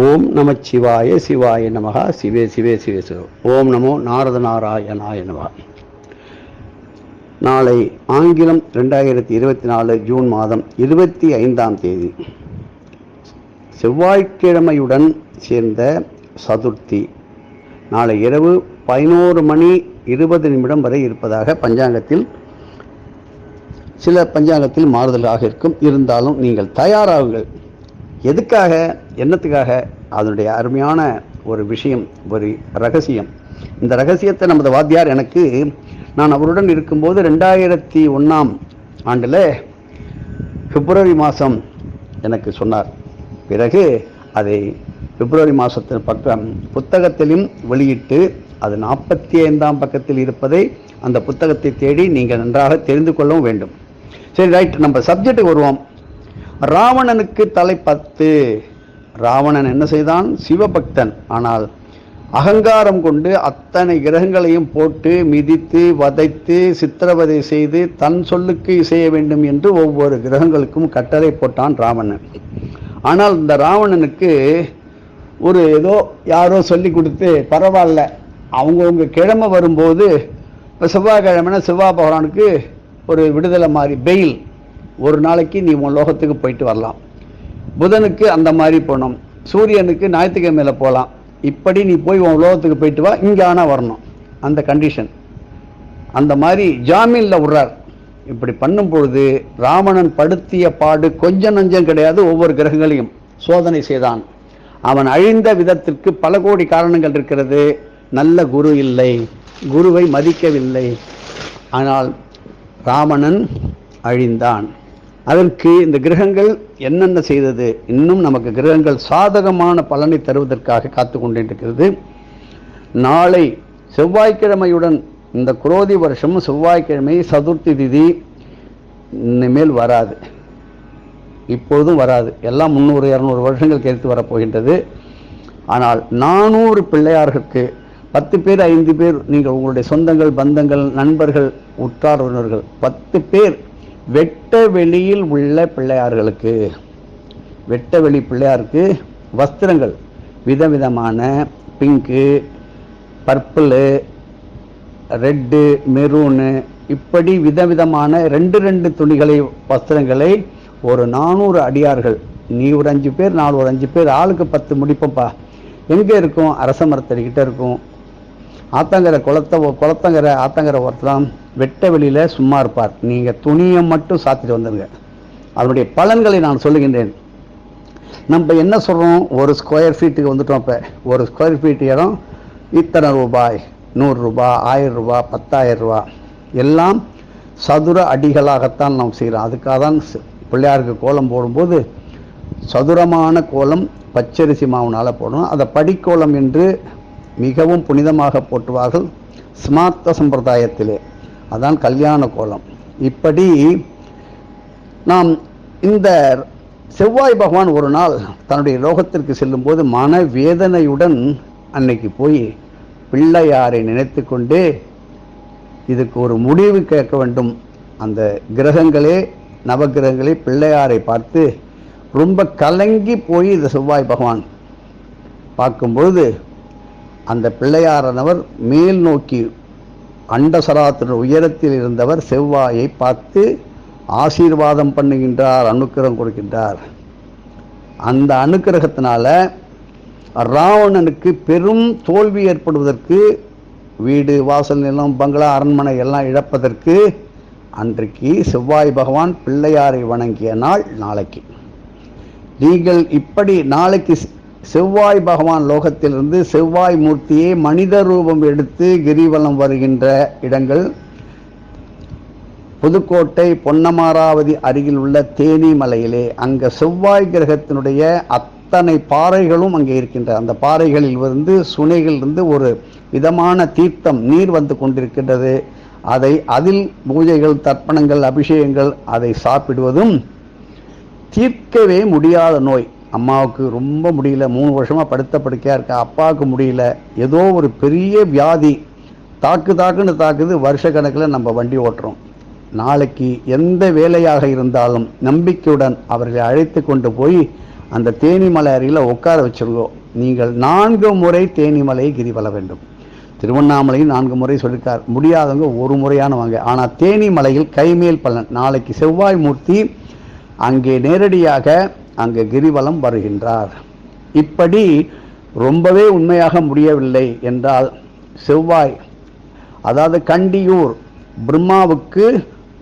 ஓம் நமச்சிவாய சிவாய நமக சிவே சிவே சிவே சிவ. ஓம் நமோ நாரத நாராயணாய நமக. நாளை ஆங்கிலம் 2024 ஜூன் மாதம் 25ஆம் தேதி செவ்வாய்க்கிழமையுடன் சேர்ந்த சதுர்த்தி நாளை இரவு 11:20 வரை இருப்பதாக பஞ்சாங்கத்தில் சில பஞ்சாங்கத்தில் மாறுதலாக இருக்கும். இருந்தாலும் நீங்கள் தயாராகுங்கள். எதுக்காக, என்னத்துக்காக? அதனுடைய அருமையான ஒரு விஷயம், ஒரு ரகசியம். இந்த ரகசியத்தை நமது வாத்தியார் எனக்கு, நான் அவருடன் இருக்கும்போது 2001ஆம் ஆண்டில் பிப்ரவரி மாதம் எனக்கு சொன்னார். பிறகு அதை பிப்ரவரி மாதத்தின் புத்தகத்திலும் வெளியிட்டு அது 45ஆம் பக்கத்தில் இருப்பதை அந்த புத்தகத்தை தேடி நீங்கள் நன்றாக தெரிந்து கொள்ளவும் வேண்டும். சரி, ரைட், நம்ம சப்ஜெக்டுக்கு வருவோம். ராவணனுக்கு தலை 10. ராவணன் என்ன செய்தான்? சிவபக்தன். ஆனால் அகங்காரம் கொண்டு அத்தனை கிரகங்களையும் போட்டு மிதித்து வதைத்து சித்திரவதை செய்து தன் சொல்லுக்கு இசைய வேண்டும் என்று ஒவ்வொரு கிரகங்களுக்கும் கட்டளை போட்டான் ராவணன். ஆனால் இந்த ராவணனுக்கு ஒரு ஏதோ யாரோ சொல்லி கொடுத்து, பரவாயில்ல, அவங்கவுங்க கிழமை வரும்போது, இப்போ செவ்வாய்க்கிழமைனா செவ்வாய் பகவானுக்கு ஒரு விடுதலை மாதிரி, பெயில், ஒரு நாளைக்கு நீ உன் லோகத்துக்கு போயிட்டு வரலாம். புதனுக்கு அந்த மாதிரி போனோம். சூரியனுக்கு ஞாயிற்றுக்கிழமையில போகலாம். இப்படி நீ போய் உன் லோகத்துக்கு போயிட்டு வா, இங்கே ஆனால் வரணும், அந்த கண்டிஷன். அந்த மாதிரி ஜாமீனில் விடுறார். இப்படி பண்ணும் பொழுது ராவணன் படுத்திய பாடு கொஞ்சம் நஞ்சம் கிடையாது. ஒவ்வொரு கிரகங்களையும் சோதனை செய்தான். அவன் அழிந்த விதத்திற்கு பல கோடி காரணங்கள் இருக்கிறது. நல்ல குரு இல்லை, குருவை மதிக்கவில்லை. ஆனால் ராவணன் அழிந்தான். அதற்கு இந்த கிரகங்கள் என்னென்ன செய்தது? இன்னும் நமக்கு கிரகங்கள் சாதகமான பலனை தருவதற்காக காத்து கொண்டிருக்கிறது. நாளை செவ்வாய்க்கிழமையுடன், இந்த குரோதி வருஷம் செவ்வாய்க்கிழமை சதுர்த்தி திதி இனிமேல் வராது, இப்பொழுதும் வராது. எல்லாம் 300-200 வருஷங்கள் கழித்து வரப்போகின்றது. ஆனால் 400 பிள்ளையார்களுக்கு 10 பேர் 5 பேர், நீங்கள் உங்களுடைய சொந்தங்கள், பந்தங்கள், நண்பர்கள், உற்றார் உறவினர்கள் 10 பேர் வெட்ட வெளியில் உள்ள பிள்ளையார்களுக்கு, வெட்ட வெளி பிள்ளையாருக்கு வஸ்திரங்கள் விதவிதமான பிங்கு, பர்பிளு, ரெட்டு, மெரூனு, இப்படி விதவிதமான 2 துணிகளை, வஸ்திரங்களை ஒரு 400 அடியார்கள், நீ ஒரு 5 பேர், நான் ஒரு 5 பேர், ஆளுக்கு 10 முடிப்போம்ப்பா. எங்கே இருக்கும்? அரச மரத்தடிக்கிட்ட இருக்கும். குளத்தங்கரை ஆத்தங்கரை ஒருத்தலாம் வெட்ட வெளியில் சும்மா இருப்பார். நீங்கள் துணியை மட்டும் சாத்திட்டு வந்துடுங்க. அதனுடைய பலன்களை நான் சொல்லுகின்றேன். நம்ம என்ன சொல்கிறோம்? ஒரு ஸ்கொயர் ஃபீட்டுக்கு வந்துட்டோம். இப்போ ஒரு ஸ்கொயர் ஃபீட் இடம் இத்தனை ரூபாய், 100 ரூபாய், 1000 ரூபாய், 10,000 ரூபாய், எல்லாம் சதுர அடிகளாகத்தான் நாம் செய்கிறோம். அதுக்காக தான் பிள்ளையாருக்கு கோலம் போடும்போது சதுரமான கோலம் பச்சரிசி மாவுனால் போடணும். அதை படிக்கோலம் என்று மிகவும் புனிதமாக போட்டுவார்கள் ஸ்மார்த்த சம்பிரதாயத்திலே. அதான் கல்யாண கோலம். இப்படி நாம் இந்த செவ்வாய் பகவான் ஒரு நாள் தன்னுடைய லோகத்திற்கு செல்லும் போது மனவேதனையுடன் அன்னைக்கு போய் பிள்ளையாரை நினைத்து கொண்டு இதுக்கு ஒரு முடிவு கேட்க வேண்டும். அந்த கிரகங்களே, நவகிரகங்களே பிள்ளையாரை பார்த்து ரொம்ப கலங்கி போய் இந்த செவ்வாய் பகவான் பார்க்கும்பொழுது அந்த பிள்ளையாரானவர் மேல் நோக்கி அண்டசராத்திர உயரத்தில் இருந்தவர் செவ்வாயை பார்த்து ஆசீர்வாதம் பண்ணுகின்றார், அனுக்கிரகம் கொடுக்கின்றார். அந்த அனுக்கிரகத்தினால ராவணனுக்கு பெரும் தோல்வி ஏற்படுவதற்கு, வீடு வாசல் நிலம் பங்களா அரண்மனை எல்லாம் இழப்பதற்கு அன்றைக்கு செவ்வாய் பகவான் பிள்ளையாரை வணங்கிய நாள் நாளைக்கு. நீங்கள் இப்படி நாளைக்கு செவ்வாய் பகவான் லோகத்திலிருந்து செவ்வாய் மூர்த்தியை மனித ரூபம் எடுத்து கிரிவலம் வருகின்ற இடங்கள் புதுக்கோட்டை பொன்னமராவதி அருகில் உள்ள தேனி மலையிலே. அங்கே செவ்வாய் கிரகத்தினுடைய அத்தனை பாறைகளும் அங்கே இருக்கின்ற அந்த பாறைகளில் இருந்து சுனைகளிலிருந்து ஒரு விதமான தீர்த்தம், நீர் வந்து கொண்டிருக்கின்றது. அதில் பூஜைகள், தர்ப்பணங்கள், அபிஷேகங்கள், அதை சாப்பிடுவதும் தீர்க்கவே முடியாத நோய். அம்மாவுக்கு ரொம்ப முடியல, 3 வருஷமாக படுத்த படுக்கையாக இருக்கா. அப்பாவுக்கு முடியல, ஏதோ ஒரு பெரிய வியாதி தாக்குன்னு தாக்குது. வருஷ கணக்கில் நம்ம வண்டி ஓட்டுறோம். நாளைக்கு எந்த வேலையாக இருந்தாலும் நம்பிக்கையுடன் அவர்களை அழைத்து கொண்டு போய் அந்த தேனிமலை அருகில் உட்கார வச்சிருங்கோ. நீங்கள் 4 முறை தேனிமலையை கிரிவலம் வேண்டும். திருவண்ணாமலையும் 4 முறை சொல்லியிருக்கார். முடியாதவங்க ஒரு முறையான வாங்க. ஆனால் தேனிமலையில் கைமேல் பலன். நாளைக்கு செவ்வாய் மூர்த்தி அங்கே நேரடியாக அங்கே கிரிவலம் வருகின்றார். இப்படி ரொம்பவே உண்மையாக முடியவில்லை என்றால் செவ்வாய், அதாவது கண்டியூர் பிரம்மாவுக்கு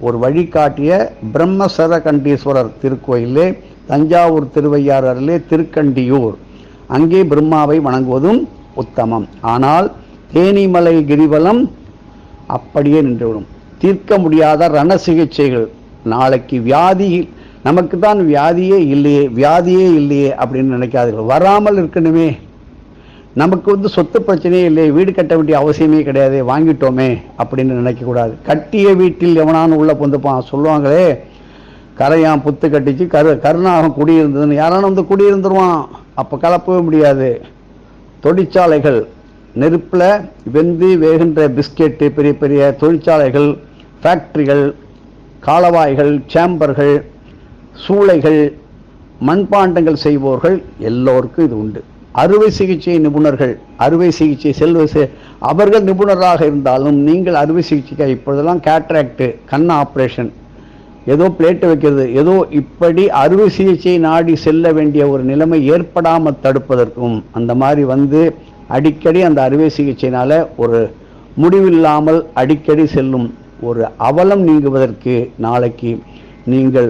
ஒரு வழிகாட்டிய பிரம்மசர கண்டீஸ்வரர் திருக்கோயிலே, தஞ்சாவூர் திருவையாறிலே திருக்கண்டியூர், அங்கே பிரம்மாவை வணங்குவதும் உத்தமம். ஆனால் தேனிமலை கிரிவலம் அப்படியே நின்றுவிடும். தீர்க்க முடியாத ரண சிகிச்சைகள். நாளைக்கு வியாதி, நமக்கு தான் வியாதியே இல்லையே அப்படின்னு நினைக்காதீர்கள். வராமல் இருக்கணுமே, நமக்கு சொத்து பிரச்சனையே இல்லை, வீடு கட்ட வேண்டிய அவசியமே கிடையாது, வாங்கிட்டோமே அப்படின்னு நினைக்கக்கூடாது. கட்டிய வீட்டில் எவனான்னு உள்ள பொந்துப்பான் சொல்லுவாங்களே, கரையான் புத்து கட்டிச்சு கருணாகம் குடியிருந்ததுன்னு. யாரான குடியிருந்துருவான், அப்போ கலப்பவே முடியாது. தொழிற்சாலைகள், நெருப்பில் வெந்து வேகின்ற பிஸ்கெட்டு, பெரிய பெரிய தொழிற்சாலைகள், ஃபேக்ட்ரிகள், காலவாய்கள், சேம்பர்கள், சூளைகள், மண்பாண்டங்கள் செய்வோர்கள் எல்லோருக்கும் இது உண்டு. அறுவை சிகிச்சை நிபுணர்கள், அறுவை சிகிச்சை அவர்கள் நிபுணராக இருந்தாலும் நீங்கள் அறுவை சிகிச்சைக்கு இப்பொழுதெல்லாம் கேட்ராக்டு, கண் ஆப்ரேஷன், ஏதோ பிளேட்டு வைக்கிறது, ஏதோ இப்படி அறுவை சிகிச்சை நாடி செல்ல வேண்டிய ஒரு நிலைமை ஏற்படாமல் தடுப்பதற்கும், அந்த மாதிரி அடிக்கடி அந்த அறுவை சிகிச்சையினால ஒரு முடிவில்லாமல் அடிக்கடி செல்லும் ஒரு அவலம் நீங்குவதற்கு நாளைக்கு நீங்கள்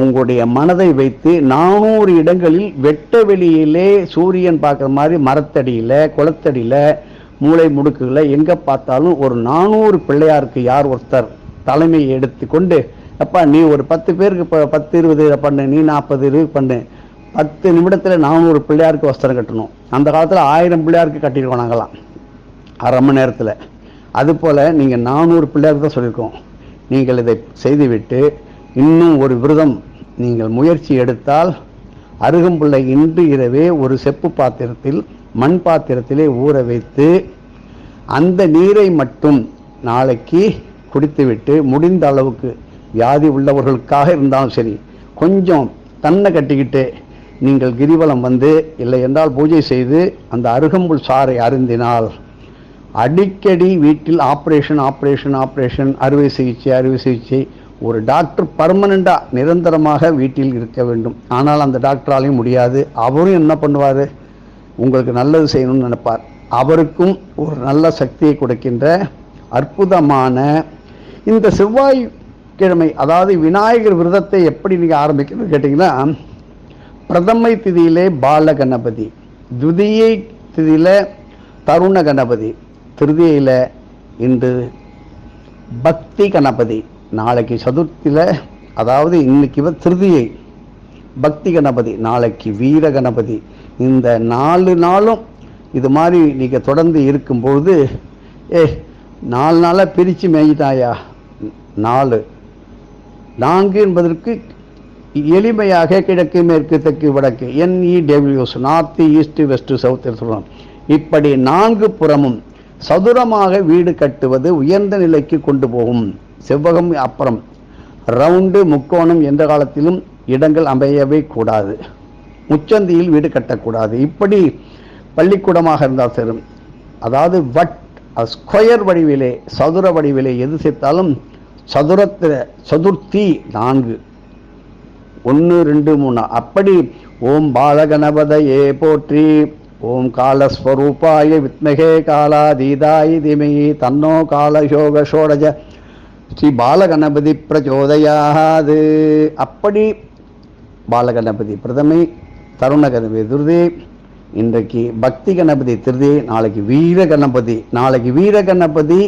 உங்களுடைய மனதை வைத்து 400 இடங்களில் வெட்ட வெளியிலே சூரியன் பார்க்குற மாதிரி மரத்தடியில், குளத்தடியில், மூளை முடுக்குகளில் எங்கே பார்த்தாலும் ஒரு 400 பிள்ளையாருக்கு யார் ஒருத்தர் தலைமையை எடுத்து கொண்டு, அப்பா நீ ஒரு 10 பேருக்கு 10-20 பண்ணு, நீ 40 பண்ணு, 10 நிமிடத்தில் 400 பிள்ளையாருக்கு வஸ்திரம் கட்டணும். அந்த காலத்தில் 1000 பிள்ளையாருக்கு கட்டிடுவோம் நாங்களாம் அரை மணி நேரத்தில். அதுபோல் நீங்கள் 400 பிள்ளையாருக்கு தான் சொல்லியிருக்கோம். நீங்கள் இதை செய்துவிட்டு இன்னும் ஒரு விரதம் நீங்கள் முயற்சி எடுத்தால், அருகம்புல்லை இன்று இரவே ஒரு செப்பு பாத்திரத்தில், மண் பாத்திரத்திலே ஊற வைத்து அந்த நீரை மட்டும் நாளைக்கு குடித்துவிட்டு, முடிந்த அளவுக்கு வியாதி உள்ளவர்களுக்காக இருந்தாலும் சரி, கொஞ்சம் தன்னை கட்டிக்கிட்டு நீங்கள் கிரிவலம் இல்லை என்றால் பூஜை செய்து அந்த அருகம்புல் சாறை அருந்தினால், அடிக்கடி வீட்டில் ஆப்ரேஷன், அறுவை சிகிச்சை, ஒரு டாக்டர் பர்மனண்டாக நிரந்தரமாக வீட்டில் இருக்க வேண்டும். ஆனால் அந்த டாக்டராலையும் முடியாது. அவரும் என்ன பண்ணுவார், உங்களுக்கு நல்லது செய்யணும்னு நினைப்பார். அவருக்கும் ஒரு நல்ல சக்தியை கொடுக்கின்ற அற்புதமான இந்த செவ்வாய்க்கிழமை, அதாவது விநாயகர் விரதத்தை எப்படி நீங்கள் ஆரம்பிக்கணும்னு கேட்டிங்கன்னா, பிரதமை திதியிலே பால கணபதி, துதியை திதியில் தருண கணபதி, திருதியில் இன்று பக்தி கணபதி, நாளைக்கு சதுர்த்தியில், அதாவது இன்னைக்கு திருதியை பக்தி கணபதி, நாளைக்கு வீர கணபதி. இந்த 4 நாளும் இது மாதிரி நீங்கள் தொடர்ந்து இருக்கும்பொழுது, 4 நாளாக பிரித்து மேய்ஞ்சிட்டாயா, 4 என்பதற்கு எளிமையாக கிழக்கு மேற்கு தெற்கு வடக்கு NEWS, north east west south சொல்கிறோம். இப்படி 4 புறமும் சதுரமாக வீடு கட்டுவது உயர்ந்த நிலைக்கு கொண்டு போகும். செவ்வகம் அப்புறம் ரவுண்டு, முக்கோணம் எந்த காலத்திலும் இடங்கள் அமையவே கூடாது. முச்சந்தியில் வீடு கட்டக்கூடாது. இப்படி பள்ளிக்கூடமாக இருந்தால் சரி, அதாவது ஸ்கொயர் வடிவிலே, சதுர வடிவிலே எது சேர்த்தாலும் சதுர்த்தி 4, 1 2 3 அப்படி. ஓம் பாலகணபதையே போற்றி, ஓம் காலஸ்வரூபாய வித்மகே காலாதீதாய தீமஹி தன்னோ காலயோக ஷோடஜ ஸ்ரீ பாலகணபதி பிரச்சோதயாது. அப்படி பாலகணபதி பிரதமை, தருண கணபதி திருதி, இன்றைக்கு பக்தி கணபதி திருதி, நாளைக்கு வீர கணபதி. நாளைக்கு வீர கணபதி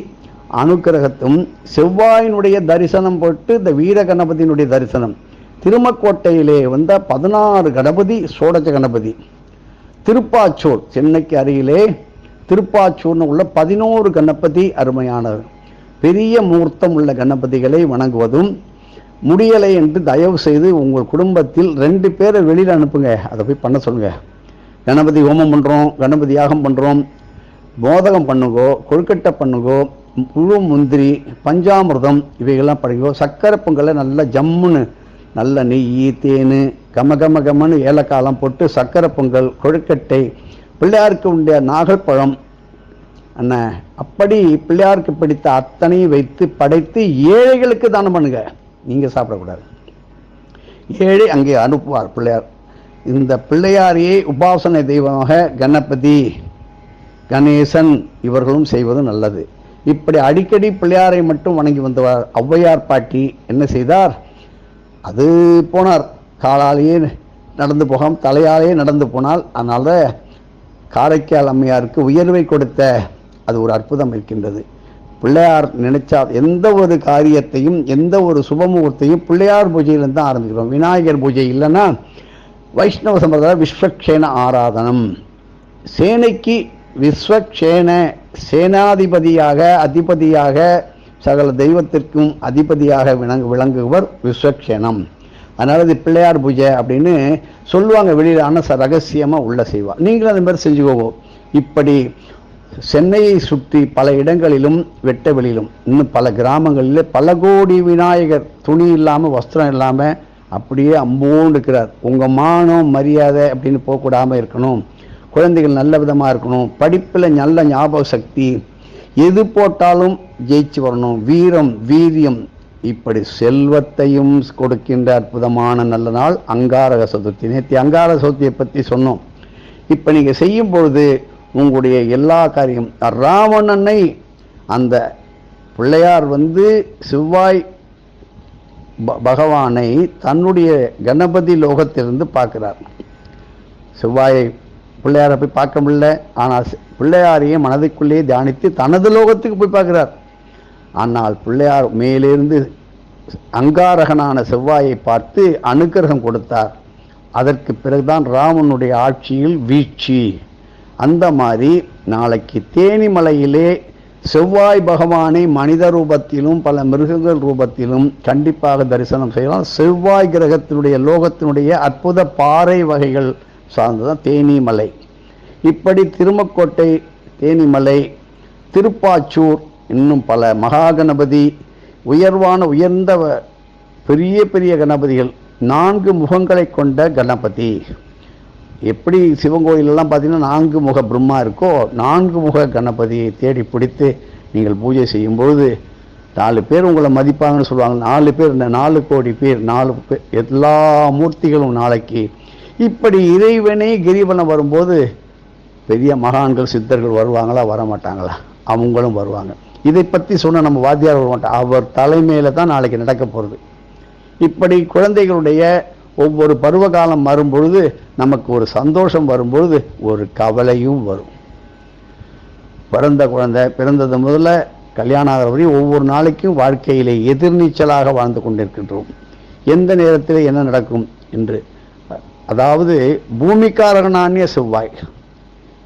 அனுக்கிரகத்தும் செவ்வாயினுடைய தரிசனம் போட்டு இந்த வீர கணபதியினுடைய தரிசனம். திருமக்கோட்டையிலே 16 கணபதி, சோடஜ கணபதி. திருப்பாச்சூர், சென்னைக்கு அருகிலே திருப்பாச்சூர்னு உள்ள 11 கணபதி அருமையானது. பெரிய மூர்த்தம் உள்ள கணபதிகளை வணங்குவதும் முடியலை என்று தயவு செய்து உங்கள் குடும்பத்தில் 2 பேரை வெளியில் அனுப்புங்க, அதை போய் பண்ண சொல்லுங்க. கணபதி ஹோமம் பண்ணுறோம், கணபதி யாகம் பண்ணுறோம், மோதகம் பண்ணுங்கோ, கொழுக்கட்டை பண்ணுங்கோ, புழு முந்திரி, பஞ்சாமிர்தம் இவைகள்லாம் பண்ணுங்கோ. சக்கரை பொங்கலை நல்லா ஜம்முன்னு நல்ல நெய், தேன், கம்மன்னு ஏலக்காலம் போட்டு சக்கரை பொங்கல், கொழுக்கட்டை, பிள்ளையாருக்கு உண்டிய நாகப்பழம் என்ன அப்படி பிள்ளையாருக்கு பிடித்த அத்தனையும் வைத்து படைத்து ஏழைகளுக்கு தானம் பண்ணுங்க. நீங்கள் சாப்பிடக்கூடாது. ஏழை அங்கே அனுப்புவார் பிள்ளையார். இந்த பிள்ளையாரையே உபாசனை தெய்வமாக கணபதி, கணேசன் இவர்களும் செய்வது நல்லது. இப்படி அடிக்கடி பிள்ளையாரை மட்டும் வணங்கி வந்தவர் ஔவையார் பாட்டி என்ன செய்தார்? அது போனார், காலாலேயே நடந்து போகாமல் தலையாலேயே நடந்து போனால். அதனால காரைக்கால் அம்மையாருக்கு உயர்வை கொடுத்த அது ஒரு அற்புதம் இருக்கின்றது. பிள்ளையார் நினைச்சா எந்த ஒரு காரியத்தையும் எந்த ஒரு சுபமுகூர்த்தையும் பிள்ளையார் பூஜையிலிருந்து தான் ஆரம்பிக்கிறோம். விநாயகர் பூஜை இல்லைன்னா வைஷ்ணவ சம்பிரதாய விஸ்வக்ஷேன ஆராதனம். சேனைக்கு விஸ்வக்ஷேன சேனாதிபதியாக அதிபதியாக சகல தெய்வத்திற்கும் அதிபதியாக விளங்குவர் விஸ்வக்ஷேனம். அதனால இது பிள்ளையார் பூஜை அப்படின்னு சொல்லுவாங்க வெளியில். ஆனால் ரகசியமாக உள்ள செய்வார். நீங்களும் அந்த மாதிரி செஞ்சுக்கோங்க. இப்படி சென்னையை சுற்றி பல இடங்களிலும் வெட்ட வெளியிலும் இன்னும் பல கிராமங்களில் பல கோடி விநாயகர் துணி இல்லாமல் வஸ்திரம் இல்லாமல் அப்படியே அம்போன்னு இருக்கிறார். உங்கள் மானம் மரியாதை அப்படின்னு போகக்கூடாமல் இருக்கணும். குழந்தைகள் நல்ல விதமாக இருக்கணும். படிப்பில் நல்ல ஞாபக சக்தி, எது போட்டாலும் ஜெயிச்சு வரணும். வீரம் வீரியம், இப்படி செல்வத்தையும் கொடுக்கின்ற அற்புதமான நல்ல நாள் அங்காரக சதுர்த்தி. நேற்று அங்காரக சதுர்த்தியை பற்றி சொன்னோம். இப்போ நீங்கள் செய்யும் பொழுது உங்களுடைய எல்லா காரியம் ராவணனை அந்த பிள்ளையார் செவ்வாய் பகவானை தன்னுடைய கணபதி லோகத்திலிருந்து பார்க்கிறார். செவ்வாயை பிள்ளையாரை போய் பார்க்க முடியல. ஆனால் பிள்ளையாரையே மனதுக்குள்ளேயே தியானித்து தனது லோகத்துக்கு போய் பார்க்கிறார். ஆனால் பிள்ளையார் மேலிருந்து அங்காரகனான செவ்வாயை பார்த்து அனுக்கிரகம் கொடுத்தார். அதற்கு பிறகுதான் ராமனுடைய ஆட்சியில் வீழ்ச்சி. அந்த மாதிரி நாளைக்கு தேனிமலையிலே செவ்வாய் பகவானை மனித ரூபத்திலும் பல மிருகங்கள் ரூபத்திலும் கண்டிப்பாக தரிசனம் செய்யலாம். செவ்வாய் கிரகத்தினுடைய லோகத்தினுடைய அற்புத பாறை வகைகள் சார்ந்ததான் தேனிமலை. இப்படி திருமக்கோட்டை, தேனிமலை, திருப்பாச்சூர், இன்னும் பல மகாகணபதி, உயர்ந்த பெரிய பெரிய கணபதிகள், 4 முகங்களை கொண்ட கணபதி. எப்படி சிவன் கோயிலெல்லாம் பார்த்தீங்கன்னா 4 முக பிரம்மா இருக்கோ, 4 முக கணபதியை தேடி பிடித்து நீங்கள் பூஜை செய்யும்பொழுது 4 பேர் உங்களை மதிப்பாங்கன்னு சொல்லுவாங்க. 4 பேர், 4 கோடி பேர், 4 பேர், எல்லா மூர்த்திகளும் நாளைக்கு. இப்படி இறைவனே கிரிவலம் வரும்போது பெரிய மகான்கள் சித்தர்கள் வருவாங்களா வரமாட்டாங்களா? அவங்களும் வருவாங்க. இதை பற்றி சொன்ன நம்ம வாத்தியார் வர மாட்டோம். அவர் தலைமையில தான் நாளைக்கு நடக்க போகிறது. இப்படி குழந்தைகளுடைய ஒவ்வொரு பருவகாலம் வரும்பொழுது நமக்கு ஒரு சந்தோஷம் வரும்பொழுது ஒரு கவலையும் வரும். பிறந்த குழந்தை பிறந்தது முதல்ல கல்யாணம் ஆகிற வரையும் ஒவ்வொரு நாளைக்கும் வாழ்க்கையிலே எதிர்நீச்சலாக வாழ்ந்து கொண்டிருக்கின்றோம். எந்த நேரத்தில் என்ன நடக்கும் என்று. அதாவது பூமிக்காரகனானிய செவ்வாய்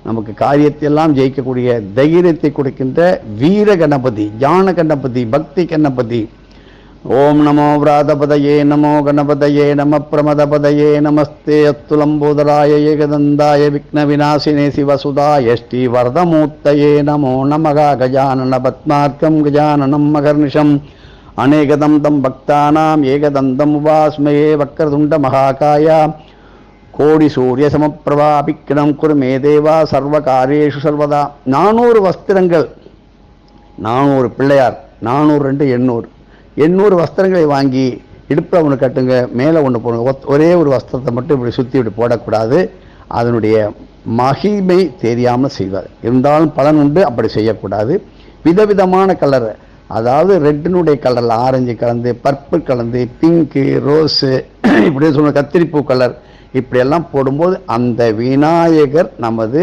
நமக்கு காரியத்தையெல்லாம் ஜெயிக்கக்கூடிய தைரியத்தை கொடுக்கின்ற வீர கணபதி, ஞான கணபதி, பக்தி கணபதி. ஓம் நமோ விராதபதயே நமோ கணபதயே நம பிரமதபதயே நமஸ்தே அத்துலம்போதராய ஏகதந்தாய விக்ன விநாசினே சிவசுதாய ஸ்ரீ வரதமூர்த்தயே நமோ நமக. கஜானன பத்மார்க்கம் கஜானனம் மகர்நிஷம் அநேகதந்தம் பக்தானாம் ஏகதந்தம் உபாஸ்மயே. வக்கரதுண்ட மகாகாயா கோடி சூரிய சமப்பிரபா அபிக்கிடம் குருமே தேவா சர்வகாரியேஷு சர்வதா. 400 வஸ்திரங்கள், 400 பிள்ளையார், 400 2 800 வஸ்திரங்களை வாங்கி இடுப்பில் ஒன்று கட்டுங்க, மேலே ஒன்று போடுங்க. ஒரே ஒரு வஸ்திரத்தை மட்டும் இப்படி சுற்றி இப்படி போடக்கூடாது. அதனுடைய மகிமை தெரியாமல் செய்வார். இருந்தாலும் பலன் உண்டு, அப்படி செய்யக்கூடாது. விதவிதமான கலர், அதாவது ரெட்டினுடைய கலரில் ஆரஞ்சு கலந்து, பர்பிள் கலந்து, பிங்க்கு, ரோஸு, இப்படி சொன்ன கத்திரிப்பூ கலர், இப்படியெல்லாம் போடும்போது அந்த விநாயகர் நமது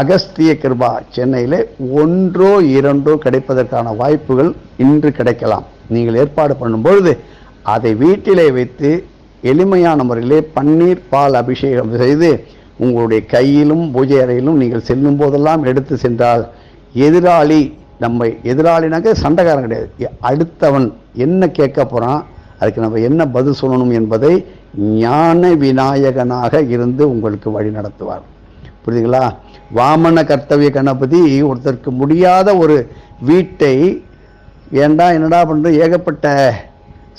அகஸ்திய கிருபா சென்னையில் 1 2 கிடைப்பதற்கான வாய்ப்புகள் இன்று கிடைக்கலாம். நீங்கள் ஏற்பாடு பண்ணும்பொழுது அதை வீட்டிலே வைத்து எளிமையான முறையிலே பன்னீர் பால் அபிஷேகம் செய்து உங்களுடைய கையிலும் பூஜை அறையிலும் நீங்கள் செல்லும் போதெல்லாம் எடுத்து சென்றால் எதிராளி, நம்ம எதிராளினாக்க சண்டைக்காரன் கிடையாது, அடுத்தவன் என்ன கேட்க போகிறான், அதுக்கு நம்ம என்ன பதில் சொல்லணும் என்பதை ஞான விநாயகனாக இருந்து உங்களுக்கு வழி நடத்துவார். புரியுதுங்களா? வாமன கர்த்தவிய கணபதி ஒருத்தருக்கு முடியாத ஒரு வீட்டை, ஏண்டா என்னடா பண்ணுற, ஏகப்பட்ட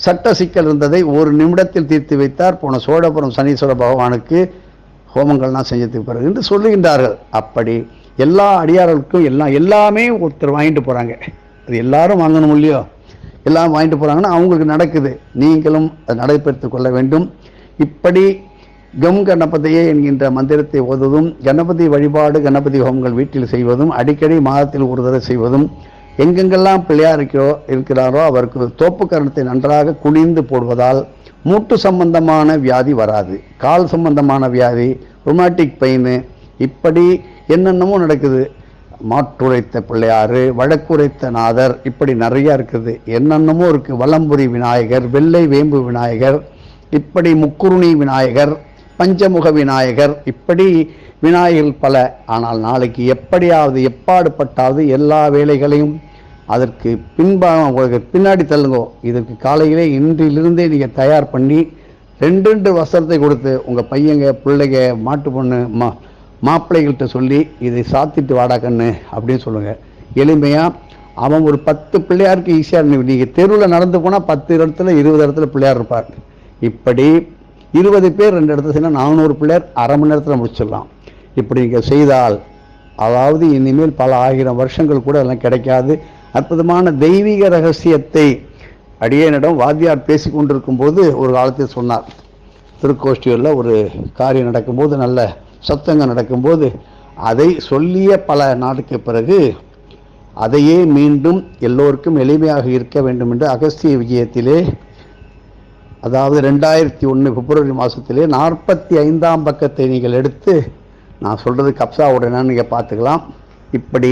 சட்ட சிக்கல் இருந்ததை ஒரு நிமிடத்தில் தீர்த்து வைத்தார் போன சோழபுரம் சனீஸ்வர பகவானுக்கு ஹோமங்கள்லாம் செஞ்சதுக்கு பிறகு என்று சொல்லுகின்றார்கள். அப்படி எல்லா அடியார்களுக்கும் எல்லாமே ஒருத்தர் வாங்கிட்டு போகிறாங்க. அது எல்லாரும் வாங்கணும் இல்லையோ, எல்லாம் வாங்கிட்டு போகிறாங்கன்னா அவங்களுக்கு நடக்குது. நீங்களும் அதை நடைபெற்று கொள்ள வேண்டும். இப்படி கம் கணபதியே என்கின்ற மந்திரத்தை ஓதுவதும், கணபதி வழிபாடு கணபதி ஹோமங்கள் வீட்டில் செய்வதும், அடிக்கடி மாதத்தில் ஒரு தடவை செய்வதும், எங்கெங்கெல்லாம் பிள்ளையார் இருக்கிறாரோ அவருக்கு தோப்பு கரணத்தை நன்றாக குனிந்து போடுவதால் மூட்டு சம்பந்தமான வியாதி வராது. கால் சம்பந்தமான வியாதி, ரொமாட்டிக் பெயின், இப்படி என்னென்னமோ நடக்குது. மாற்றுரைத்த பிள்ளையாறு, வழக்குரைத்த நாதர், இப்படி நிறைய இருக்குது. என்னென்னமோ இருக்குது. வலம்புரி விநாயகர், வெள்ளை வேம்பு விநாயகர், இப்படி முக்குருணி விநாயகர், பஞ்சமுக விநாயகர், இப்படி விநாயகர்கள் பல. ஆனால் நாளைக்கு எப்படியாவது எப்பாடுபட்டாவது எல்லா வேலைகளையும் அதற்கு பின்னாடி தள்ளுங்கோ. இதற்கு காலையிலே இன்றிலிருந்தே நீங்கள் தயார் பண்ணி 2 வஸ்திரத்தை கொடுத்து உங்கள் பையங்க பிள்ளைங்க மாட்டு பொண்ணு மாப்பிள்ளைகள்கிட்ட சொல்லி இதை சாத்திட்டு வாடா கண்ணு அப்படின்னு சொல்லுங்கள். எளிமையாக அவன் ஒரு 10 பிள்ளையாருக்கு ஈஸியாக. நீங்கள் தெருவில் நடந்து போனால் 10 இடத்துல 20 இடத்துல பிள்ளையார் இருப்பார். இப்படி 20 பேர் 2 இடத்துல செய்யணும், 400 பிள்ளையார் அரை மணி நேரத்தில் முடிச்சிடலாம். இப்படி நீங்கள் செய்தால் அதாவது இனிமேல் பல 1000 வருஷங்கள் கூட எல்லாம் கிடைக்காது. அற்புதமான தெய்வீக ரகசியத்தை அடியேனிடம் வாத்தியார் பேசி கொண்டிருக்கும் போது ஒரு காலத்தில் சொன்னார். திருக்கோஷ்டியூரில் ஒரு காரியம் நடக்கும்போது, நல்ல சத்தங்க நடக்கும்போது, அதை சொல்லிய பல நாளுக்கு பிறகு அதையே மீண்டும் எல்லோருக்கும் எளிமையாக இருக்க வேண்டும் என்று அகஸ்திய விஜயத்திலே, அதாவது 2001 பிப்ரவரி மாதத்திலே 45ஆம் பக்கத்தை நீங்கள் எடுத்து, நான் சொல்கிறது கப்சாவோட என்னன்னு நீங்கள் பார்த்துக்கலாம். இப்படி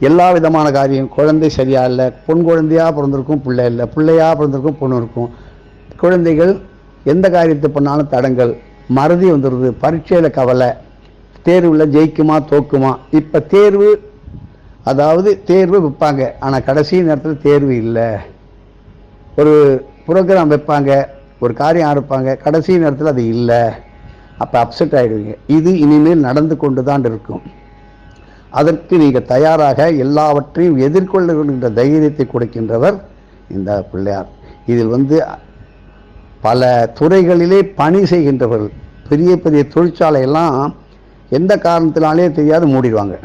எல்லா விதமான காரியம், குழந்தை சரியா இல்லை, பொன் குழந்தையாக பிறந்திருக்கும், பிள்ளை இல்லை, பிள்ளையாக பிறந்திருக்கும், பொண்ணு இருக்கும், குழந்தைகள் எந்த காரியத்தை பண்ணாலும் தடங்கள், மறதி வந்துடுது, பரீட்சையில் கவலை, தேர்வில் ஜெயிக்குமா தோக்குமா. இப்போ தேர்வு, அதாவது தேர்வு வைப்பாங்க, ஆனால் கடைசி நேரத்தில் தேர்வு இல்லை. ஒரு ப்ரோக்ராம் வைப்பாங்க, ஒரு காரியம் ஆரம்பிப்பாங்க, கடைசி நேரத்தில் அது இல்லை. அப்போ அப்செட் ஆகிடுவீங்க. இது இனிமேல் நடந்து கொண்டு தான் இருக்கும். அதற்கு நீங்கள் தயாராக எல்லாவற்றையும் எதிர்கொள்ளுகின்ற தைரியத்தை கொடுக்கின்றவர் இந்த பிள்ளையார். இதில் பல துறைகளிலே பணி செய்கின்றவர்கள், பெரிய பெரிய தொழிற்சாலையெல்லாம் எந்த காரணத்தினாலே தெரியாது மூடிடுவாங்க.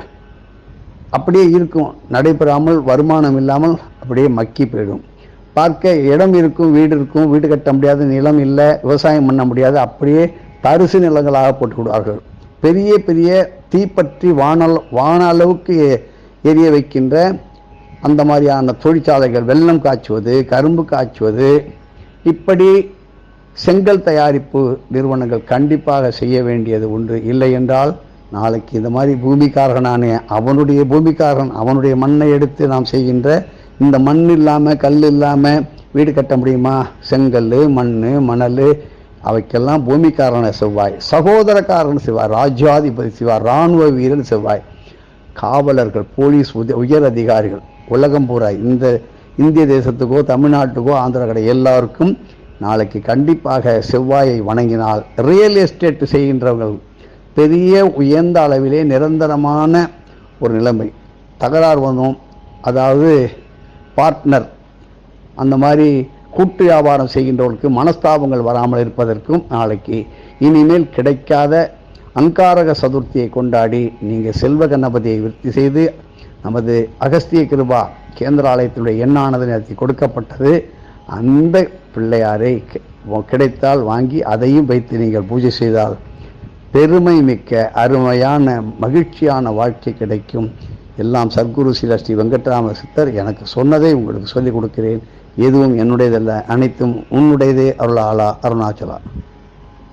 அப்படியே இருக்கும், நடைபெறாமல், வருமானம் இல்லாமல் அப்படியே மக்கி போயிடும். பார்க்க இடம் இருக்கும், வீடு இருக்கும், வீடு கட்ட முடியாது, நிலம் இல்லை, விவசாயம் பண்ண முடியாது, அப்படியே தரிசு நிலங்களாக போட்டுவிடுவார்கள். பெரிய பெரிய தீப்பற்றி வான அளவுக்கு எரிய வைக்கின்ற அந்த மாதிரியான தொழிற்சாலைகள், வெல்லம் காய்ச்சுவது, கரும்பு காய்ச்சுவது, இப்படி செங்கல் தயாரிப்பு நிறுவனங்கள் கண்டிப்பாக செய்ய வேண்டியது ஒன்று. இல்லை என்றால் நாளைக்கு இந்த மாதிரி பூமிக்காரனானே அவனுடைய மண்ணை எடுத்து நாம் செய்கின்ற இந்த மண் இல்லாமல், கல் இல்லாமல் வீடு கட்ட முடியுமா? செங்கல், மண், மணல், அவைக்கெல்லாம் பூமிக்காரன செவ்வாய், சகோதரக்காரன் செவ்வாய், ராஜ்யாதிபதி செவ்வாய், இராணுவ வீரன் செவ்வாய், காவலர்கள், போலீஸ் உயர் அதிகாரிகள், உலகம் பூரா, இந்த இந்திய தேசத்துக்கோ தமிழ்நாட்டுக்கோ ஆந்திரா கடை எல்லாருக்கும் நாளைக்கு கண்டிப்பாக செவ்வாயை வணங்கினால், ரியல் எஸ்டேட் செய்கின்றவர்கள் பெரிய உயர்ந்த அளவிலே நிரந்தரமான ஒரு நிலைமை, தகராறு வந்தோம், அதாவது பார்ட்னர், அந்த மாதிரி கூட்டு வியாபாரம் செய்கின்றவர்களுக்கு மனஸ்தாபங்கள் வராமல் இருப்பதற்கும் நாளைக்கு இனிமேல் கிடைக்காத அங்காரக சதுர்த்தியை கொண்டாடி நீங்கள் செல்வ கணபதியை விருத்தி செய்து, நமது அகஸ்திய கிருபா கேந்திர ஆலயத்தினுடைய எண்ணானது நேரத்தில் கொடுக்கப்பட்டது. அந்த பிள்ளையாரை கிடைத்தால் வாங்கி அதையும் வைத்து நீங்கள் பூஜை செய்தால் பெருமை மிக்க அருமையான மகிழ்ச்சியான வாழ்க்கை கிடைக்கும். எல்லாம் சத்குரு ஸ்ரீ வெங்கட்ராம சித்தர் எனக்கு சொன்னதை உங்களுக்கு சொல்லிக் கொடுக்கிறேன். எதுவும் என்னுடையதல்ல, அனைத்தும் உன்னுடையதே. அருளாளா அருணாச்சலா.